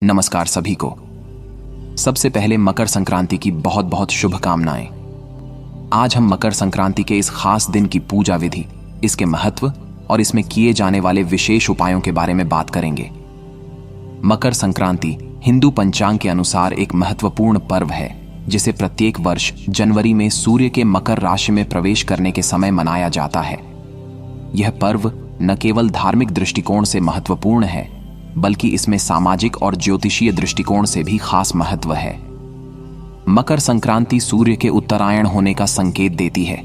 नमस्कार सभी को। सबसे पहले मकर संक्रांति की बहुत बहुत शुभकामनाएं। आज हम मकर संक्रांति के इस खास दिन की पूजा विधि, इसके महत्व और इसमें किए जाने वाले विशेष उपायों के बारे में बात करेंगे। मकर संक्रांति हिंदू पंचांग के अनुसार एक महत्वपूर्ण पर्व है जिसे प्रत्येक वर्ष जनवरी में सूर्य के मकर राशि में प्रवेश करने के समय मनाया जाता है। यह पर्व न केवल धार्मिक दृष्टिकोण से महत्वपूर्ण है बल्कि इसमें सामाजिक और ज्योतिषीय दृष्टिकोण से भी खास महत्व है। मकर संक्रांति सूर्य के उत्तरायण होने का संकेत देती है,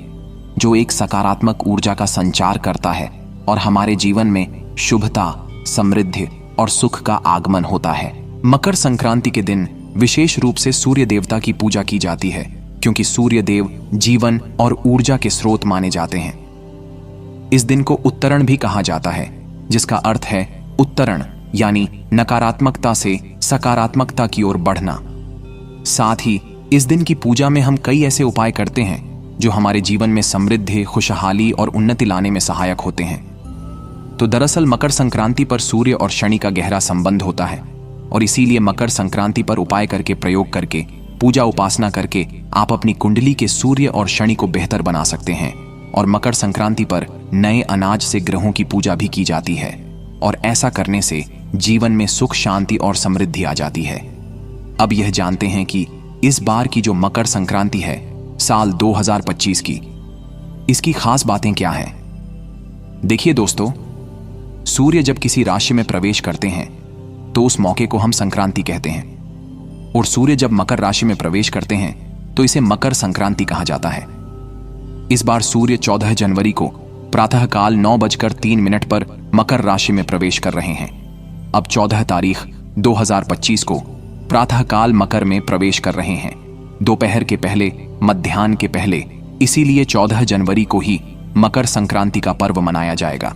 जो एक सकारात्मक ऊर्जा का संचार करता है और हमारे जीवन में शुभता, समृद्धि और सुख का आगमन होता है। मकर संक्रांति के दिन विशेष रूप से सूर्य देवता की पूजा की जाती है, क्योंकि सूर्य देव जीवन और ऊर्जा के स्रोत माने जाते हैं। इस दिन को उत्तरण भी कहा जाता है, जिसका अर्थ है उत्तरण, यानी नकारात्मकता से सकारात्मकता की ओर बढ़ना। साथ ही इस दिन की पूजा में हम कई ऐसे उपाय करते हैं जो हमारे जीवन में समृद्धि, खुशहाली और उन्नति लाने में सहायक होते हैं। तो दरअसल मकर संक्रांति पर सूर्य और शनि का गहरा संबंध होता है और इसीलिए मकर संक्रांति पर उपाय करके, प्रयोग करके, पूजा उपासना करके आप अपनी कुंडली के सूर्य और शनि को बेहतर बना सकते हैं। और मकर संक्रांति पर नए अनाज से ग्रहों की पूजा भी की जाती है और ऐसा करने से जीवन में सुख, शांति और समृद्धि आ जाती है। अब यह जानते हैं कि इस बार की जो मकर संक्रांति है साल 2025 की, इसकी खास बातें क्या हैं। देखिए दोस्तों, सूर्य जब किसी राशि में प्रवेश करते हैं तो उस मौके को हम संक्रांति कहते हैं, और सूर्य जब मकर राशि में प्रवेश करते हैं तो इसे मकर संक्रांति कहा जाता है। इस बार सूर्य 14 जनवरी को प्रातःकाल 9:03 पर मकर राशि में प्रवेश कर रहे हैं। अब 14 तारीख 2025 को प्रातःकाल मकर में प्रवेश कर रहे हैं, दोपहर के पहले, मध्याह्न के पहले। इसीलिए 14 जनवरी को ही मकर संक्रांति का पर्व मनाया जाएगा।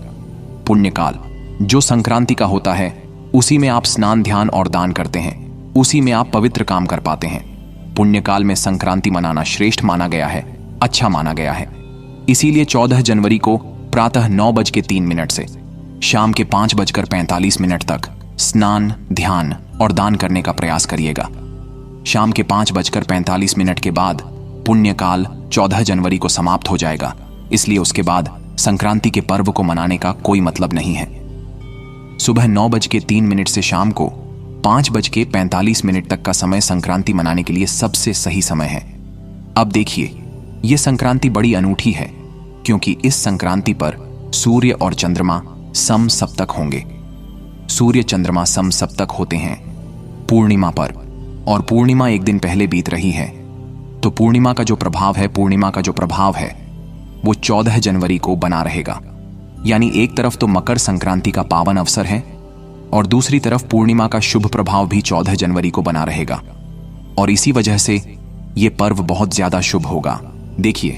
पुण्यकाल जो संक्रांति का होता है, उसी में आप स्नान, ध्यान और दान करते हैं, उसी में आप पवित्र काम कर पाते हैं। पुण्यकाल में संक्रांति मनाना श्रेष्ठ माना गया है, अच्छा माना गया है। इसीलिए 14 जनवरी को प्रातः 9:03 से शाम के 5:45 तक स्नान, ध्यान और दान करने का प्रयास करिएगा। शाम के 5:45 के बाद पुण्यकाल 14 जनवरी को समाप्त हो जाएगा, इसलिए उसके बाद संक्रांति के पर्व को मनाने का कोई मतलब नहीं है। सुबह 9:03 से शाम को 5:45 तक का समय संक्रांति मनाने के लिए सबसे सही समय है। अब देखिए, यह संक्रांति बड़ी अनूठी है क्योंकि इस संक्रांति पर सूर्य और चंद्रमा समसप्तक होंगे। सूर्य चंद्रमा समसप्तक होते हैं पूर्णिमा पर, और पूर्णिमा एक दिन पहले बीत रही है। तो पूर्णिमा का जो प्रभाव है वो 14 जनवरी को बना रहेगा। यानी एक तरफ तो मकर संक्रांति का पावन अवसर है और दूसरी तरफ पूर्णिमा का शुभ प्रभाव भी 14 जनवरी को बना रहेगा, और इसी वजह से ये पर्व बहुत ज्यादा शुभ होगा। देखिए,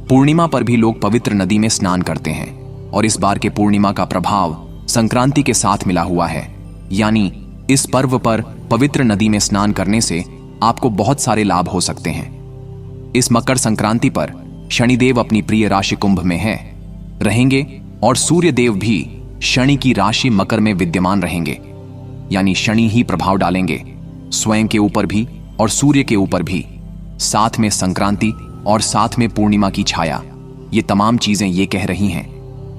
पूर्णिमा पर भी लोग पवित्र नदी में स्नान करते हैं और इस बार के पूर्णिमा का प्रभाव संक्रांति के साथ मिला हुआ है। यानी इस पर्व पर पवित्र नदी में स्नान करने से आपको बहुत सारे लाभ हो सकते हैं। इस मकर संक्रांति पर शनिदेव अपनी प्रिय राशि कुंभ में रहेंगे और सूर्य देव भी शनि की राशि मकर में विद्यमान रहेंगे। यानी शनि ही प्रभाव डालेंगे स्वयं के ऊपर भी और सूर्य के ऊपर भी। साथ में संक्रांति और साथ में पूर्णिमा की छाया, ये तमाम चीजें ये कह रही हैं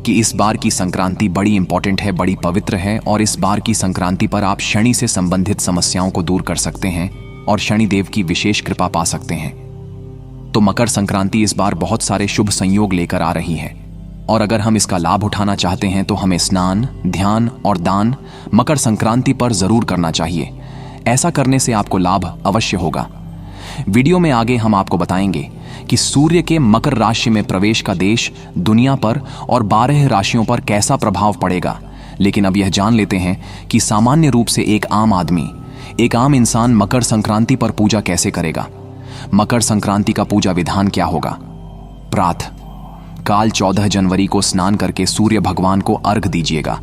कि इस बार की संक्रांति बड़ी इंपॉर्टेंट है, बड़ी पवित्र है, और इस बार की संक्रांति पर आप शनि से संबंधित समस्याओं को दूर कर सकते हैं और शनिदेव की विशेष कृपा पा सकते हैं। तो मकर संक्रांति इस बार बहुत सारे शुभ संयोग लेकर आ रही है, और अगर हम इसका लाभ उठाना चाहते हैं तो हमें स्नान, ध्यान और दान मकर संक्रांति पर जरूर करना चाहिए। ऐसा करने से आपको लाभ अवश्य होगा। वीडियो में आगे हम आपको बताएंगे कि सूर्य के मकर राशि में प्रवेश का देश, दुनिया पर और 12 राशियों पर कैसा प्रभाव पड़ेगा। लेकिन अब यह जान लेते हैं कि सामान्य रूप से एक आम आदमी, एक आम इंसान मकर संक्रांति पर पूजा कैसे करेगा। मकर संक्रांति का पूजा विधान क्या होगा। काल 14 जनवरी को स्नान करके सूर्य भगवान को अर्घ दीजिएगा।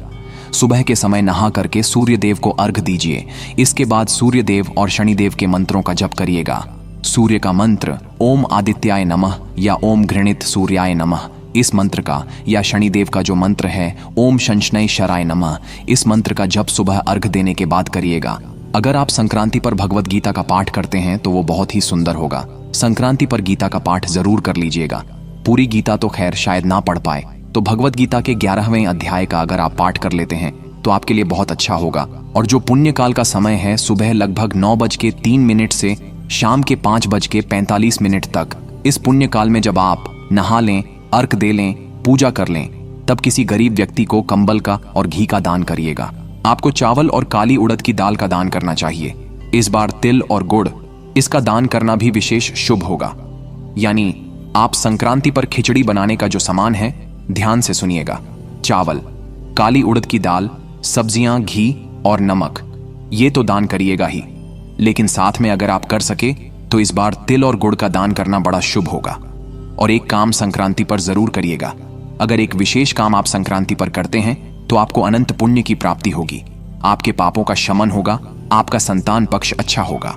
सुबह के समय नहा करके सूर्य देव को अर्घ दीजिए। इसके बाद सूर्य देव और शनिदेव के मंत्रों का जप करिएगा। सूर्य का मंत्र ओम आदित्याय नमः या ओम घृणित सूर्याय नमः, इस मंत्र का, या शनिदेव का जो मंत्र है ओम शंशनय शराय नमः, इस मंत्र का जप सुबह अर्घ देने के बाद करिएगा। अगर आप संक्रांति पर भगवत गीता का पाठ करते हैं तो वो बहुत ही सुंदर होगा। संक्रांति पर गीता का पाठ जरूर कर लीजिएगा। पूरी गीता तो खैर शायद ना पढ़ पाए, तो भगवत गीता के 11वें अध्याय का अगर आप पाठ कर लेते हैं तो आपके लिए बहुत अच्छा होगा। और जो पुण्य काल का समय है, सुबह लगभग 9:03 से शाम के 5:45 तक, इस पुण्य काल में जब आप नहा लें, अर्घ दे लें, पूजा कर लें, तब किसी गरीब व्यक्ति को कंबल का और घी का दान करिएगा। आपको चावल और काली उड़द की दाल का दान करना चाहिए। इस बार तिल और गुड़, इसका दान करना भी विशेष शुभ होगा। यानी आप संक्रांति पर खिचड़ी बनाने का जो सामान है, ध्यान से सुनिएगा। चावल, काली उड़द की दाल, सब्जियां, घी और नमक, ये तो दान करिएगा ही, लेकिन साथ में अगर आप कर सके तो इस बार तिल और गुड़ का दान करना बड़ा शुभ होगा। और एक काम संक्रांति पर जरूर करिएगा। अगर एक विशेष काम आप संक्रांति पर करते हैं तो आपको अनंत पुण्य की प्राप्ति होगी, आपके पापों का शमन होगा, आपका संतान पक्ष अच्छा होगा।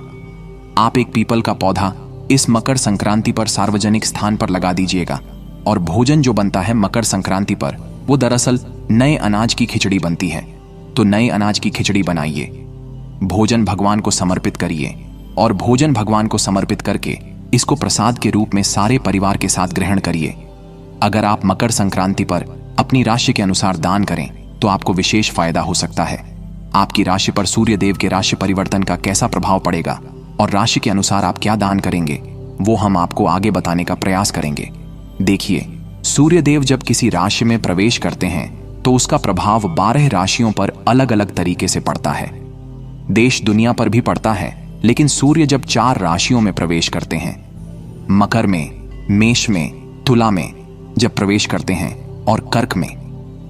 आप एक पीपल का पौधा इस मकर संक्रांति पर सार्वजनिक स्थान पर लगा दीजिएगा। और भोजन जो बनता है मकर संक्रांति पर, वो दरअसल नए अनाज की खिचड़ी बनती है। तो नए अनाज की खिचड़ी बनाइए, भोजन भगवान को समर्पित करिए, और भोजन भगवान को समर्पित करके इसको प्रसाद के रूप में सारे परिवार के साथ ग्रहण करिए। अगर आप मकर संक्रांति पर अपनी राशि के अनुसार दान करें तो आपको विशेष फायदा हो सकता है। आपकी राशि पर सूर्य देव के राशि परिवर्तन का कैसा प्रभाव पड़ेगा और राशि के अनुसार आप क्या दान करेंगे, वो हम आपको आगे बताने का प्रयास करेंगे। देखिए, सूर्य देव जब किसी राशि में प्रवेश करते हैं तो उसका प्रभाव 12 राशियों पर अलग अलग तरीके से पड़ता है। देश दुनिया पर भी पड़ता है, लेकिन सूर्य जब 4 राशियों में प्रवेश करते हैं, मकर में, मेष में, तुला में जब प्रवेश करते हैं, और कर्क में,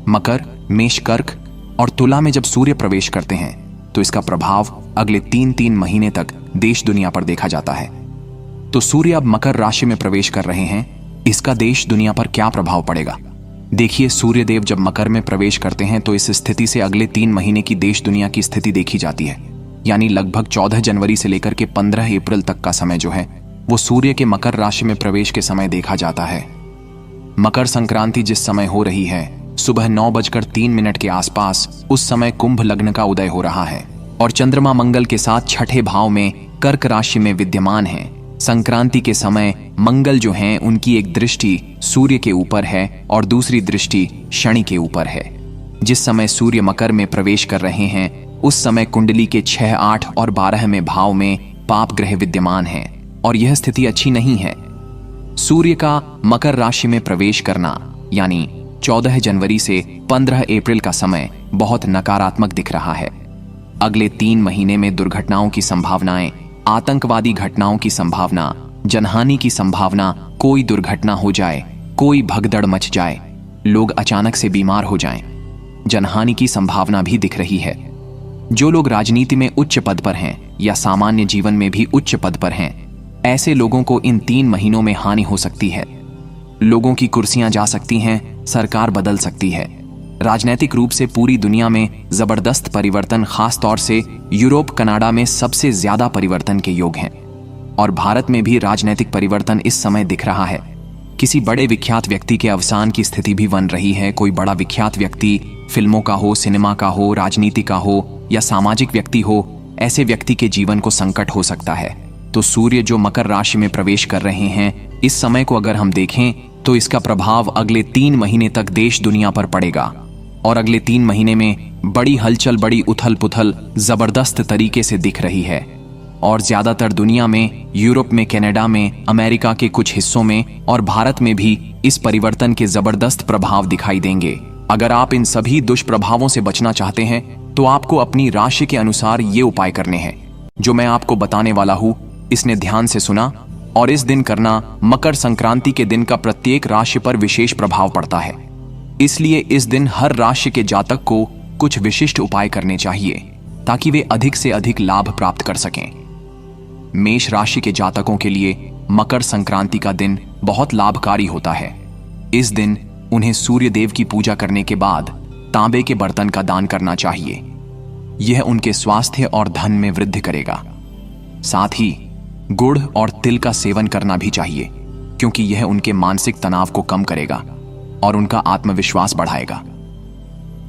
मकर, मेष, कर्क और तुला में जब सूर्य प्रवेश करते हैं, तो इसका प्रभाव अगले 3 महीने तक देश दुनिया पर देखा जाता है। तो सूर्य अब मकर राशि में प्रवेश कर रहे हैं, इसका देश दुनिया पर क्या प्रभाव पड़ेगा? देखिए, सूर्य देव जब मकर में प्रवेश करते हैं तो इस स्थिति से अगले 3 महीने की देश दुनिया की स्थिति देखी जाती है। यानी लगभग 14 जनवरी से लेकर के 15 अप्रैल तक का समय जो है, वो सूर्य के मकर राशि में प्रवेश के समय देखा जाता है। मकर संक्रांति जिस समय हो रही है, सुबह 9:03 के आसपास, उस समय कुंभ लग्न का उदय हो रहा है और चंद्रमा मंगल के साथ छठे भाव में कर्क राशि में विद्यमान है। संक्रांति के समय मंगल जो हैं, उनकी एक दृष्टि सूर्य के ऊपर है और दूसरी दृष्टि शनि के ऊपर है। जिस समय सूर्य मकर में प्रवेश कर रहे हैं, उस समय कुंडली के 6, 8 और 12वें भाव में पाप ग्रह विद्यमान हैं और यह स्थिति अच्छी नहीं है। सूर्य का मकर राशि में प्रवेश करना यानी 14 जनवरी से 15 अप्रैल का समय बहुत नकारात्मक दिख रहा है। अगले 3 महीने में दुर्घटनाओं की संभावनाएं, आतंकवादी घटनाओं की संभावना, जनहानि की संभावना, कोई दुर्घटना हो जाए, कोई भगदड़ मच जाए, लोग अचानक से बीमार हो जाएं, जनहानि की संभावना भी दिख रही है। जो लोग राजनीति में उच्च पद पर हैं या सामान्य जीवन में भी उच्च पद पर हैं, ऐसे लोगों को इन 3 महीनों में हानि हो सकती है। लोगों की कुर्सियां जा सकती हैं, सरकार बदल सकती है। राजनीतिक रूप से पूरी दुनिया में जबरदस्त परिवर्तन, खास तौर से यूरोप, कनाडा में सबसे ज्यादा परिवर्तन के योग हैं। और भारत में भी राजनीतिक परिवर्तन इस समय दिख रहा है। किसी बड़े विख्यात व्यक्ति के अवसान की स्थिति भी बन रही है। कोई बड़ा विख्यात व्यक्ति, फिल्मों का हो, सिनेमा का हो, राजनीति का हो या सामाजिक व्यक्ति हो, ऐसे व्यक्ति के जीवन को संकट हो सकता है। तो सूर्य जो मकर राशि में प्रवेश कर रहे हैं, इस समय को अगर हम देखें तो इसका प्रभाव अगले 3 महीने तक देश दुनिया पर पड़ेगा। और अगले 3 महीने में बड़ी हलचल, बड़ी उथल पुथल जबरदस्त तरीके से दिख रही है। और ज्यादातर दुनिया में, यूरोप में, कनाडा में, अमेरिका के कुछ हिस्सों में और भारत में भी इस परिवर्तन के जबरदस्त प्रभाव दिखाई देंगे। अगर आप इन सभी दुष्प्रभावों से बचना चाहते हैं तो आपको अपनी राशि के अनुसार ये उपाय करने हैं जो मैं आपको बताने वाला हूं। इसने ध्यान से सुना और इस दिन करना। मकर संक्रांति के दिन का प्रत्येक राशि पर विशेष प्रभाव पड़ता है, इसलिए इस दिन हर राशि के जातक को कुछ विशिष्ट उपाय करने चाहिए ताकि वे अधिक से अधिक लाभ प्राप्त कर सकें। मेष राशि के जातकों के लिए मकर संक्रांति का दिन बहुत लाभकारी होता है। इस दिन उन्हें सूर्य देव की पूजा करने के बाद तांबे के बर्तन का दान करना चाहिए। यह उनके स्वास्थ्य और धन में वृद्धि करेगा। साथ ही गुड़ और तिल का सेवन करना भी चाहिए, क्योंकि यह उनके मानसिक तनाव को कम करेगा और उनका आत्मविश्वास बढ़ाएगा।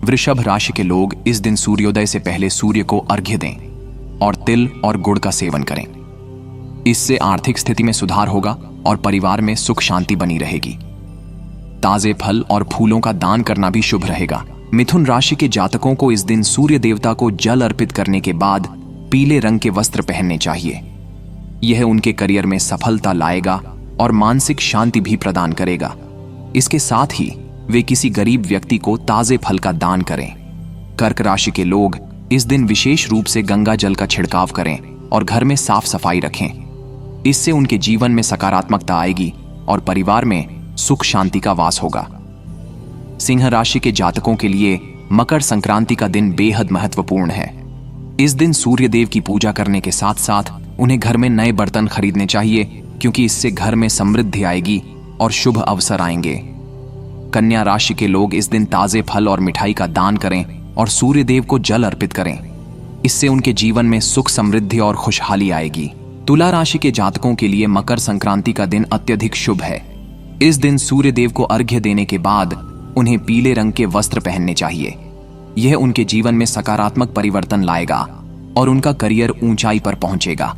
वृषभ राशि के लोग इस दिन सूर्योदय से पहले सूर्य को अर्घ्य दें और तिल और गुड़ का सेवन करें। इससे आर्थिक स्थिति में सुधार होगा और परिवार में सुख शांति बनी रहेगी। ताजे फल और फूलों का दान करना भी शुभ रहेगा। मिथुन राशि के जातकों को इस दिन सूर्य देवता को जल अर्पित करने के बाद पीले रंग के वस्त्र पहनने चाहिए। यह उनके करियर में सफलता लाएगा और मानसिक शांति भी प्रदान करेगा। इसके साथ ही वे किसी गरीब व्यक्ति को ताजे फल का दान करें। कर्क राशि के लोग इस दिन विशेष रूप से गंगा जल का छिड़काव करें और घर में साफ सफाई रखें। इससे उनके जीवन में सकारात्मकता आएगी और परिवार में सुख शांति का वास होगा। सिंह राशि के जातकों के लिए मकर संक्रांति का दिन बेहद महत्वपूर्ण है। इस दिन सूर्य देव की पूजा करने के साथ साथ उन्हें घर में नए बर्तन खरीदने चाहिए, क्योंकि इससे घर में समृद्धि आएगी और शुभ अवसर आएंगे। कन्या राशि के लोग इस दिन ताजे फल और मिठाई का दान करें और सूर्य देव को जल अर्पित करें। इससे उनके जीवन में सुख समृद्धि और खुशहाली आएगी। तुला राशि के जातकों के लिए मकर संक्रांति का दिन अत्यधिक शुभ है। इस दिन सूर्य देव को अर्घ्य देने के बाद उन्हें पीले रंग के वस्त्र पहनने चाहिए। यह उनके जीवन में सकारात्मक परिवर्तन लाएगा और उनका करियर ऊंचाई पर पहुंचेगा।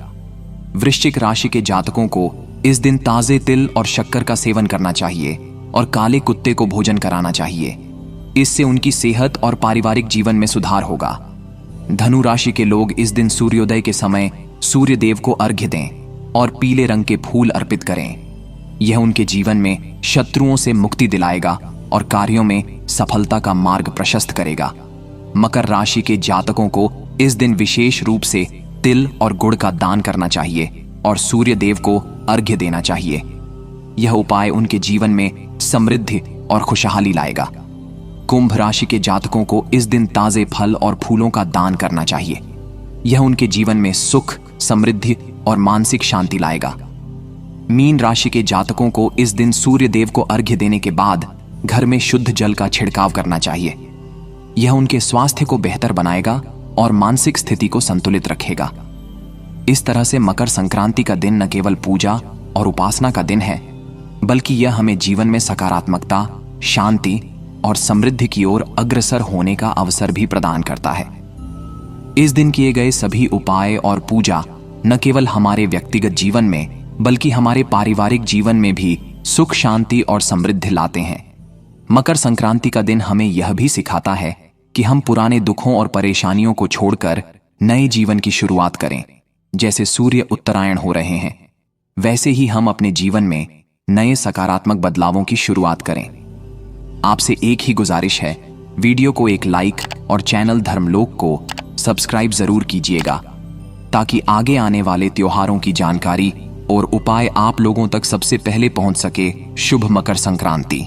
वृश्चिक राशि के जातकों को इस दिन ताजे तिल और शक्कर का सेवन करना चाहिए और काले कुत्ते को भोजन कराना चाहिए। इससे उनकी सेहत और पारिवारिक जीवन में सुधार होगा। धनु राशि के लोग इस दिन सूर्योदय के समय सूर्य देव को अर्घ्य दें और पीले रंग के फूल अर्पित करें। यह उनके जीवन में शत्रुओं से मुक्ति दिलाएगा और कार्यों में सफलता का मार्ग प्रशस्त करेगा। मकर राशि के जातकों को इस दिन विशेष रूप से तिल और गुड़ का दान करना चाहिए और सूर्य देव को अर्घ्य देना चाहिए। यह उपाय उनके जीवन में समृद्धि और खुशहाली लाएगा। कुंभ राशि के जातकों को इस दिन ताजे फल और फूलों का दान करना चाहिए। यह उनके जीवन में सुख, समृद्धि और मानसिक शांति लाएगा। मीन राशि के जातकों को इस दिन सूर्य देव को अर्घ्य देने के बाद घर में शुद्ध जल का छिड़काव करना चाहिए। यह उनके स्वास्थ्य को बेहतर बनाएगा और मानसिक स्थिति को संतुलित रखेगा। इस तरह से मकर संक्रांति का दिन न केवल पूजा और उपासना का दिन है, बल्कि यह हमें जीवन में सकारात्मकता, शांति और समृद्धि की ओर अग्रसर होने का अवसर भी प्रदान करता है। इस दिन किए गए सभी उपाय और पूजा न केवल हमारे व्यक्तिगत जीवन में, बल्कि हमारे पारिवारिक जीवन में भी सुख, शांति और समृद्धि लाते हैं। मकर संक्रांति का दिन हमें यह भी सिखाता है कि हम पुराने दुखों और परेशानियों को छोड़कर नए जीवन की शुरुआत करें। जैसे सूर्य उत्तरायण हो रहे हैं, वैसे ही हम अपने जीवन में नए सकारात्मक बदलावों की शुरुआत करें। आपसे एक ही गुजारिश है, वीडियो को एक लाइक और चैनल धर्मलोक को सब्सक्राइब जरूर कीजिएगा, ताकि आगे आने वाले त्योहारों की जानकारी और उपाय आप लोगों तक सबसे पहले पहुंच सके। शुभ मकर संक्रांति।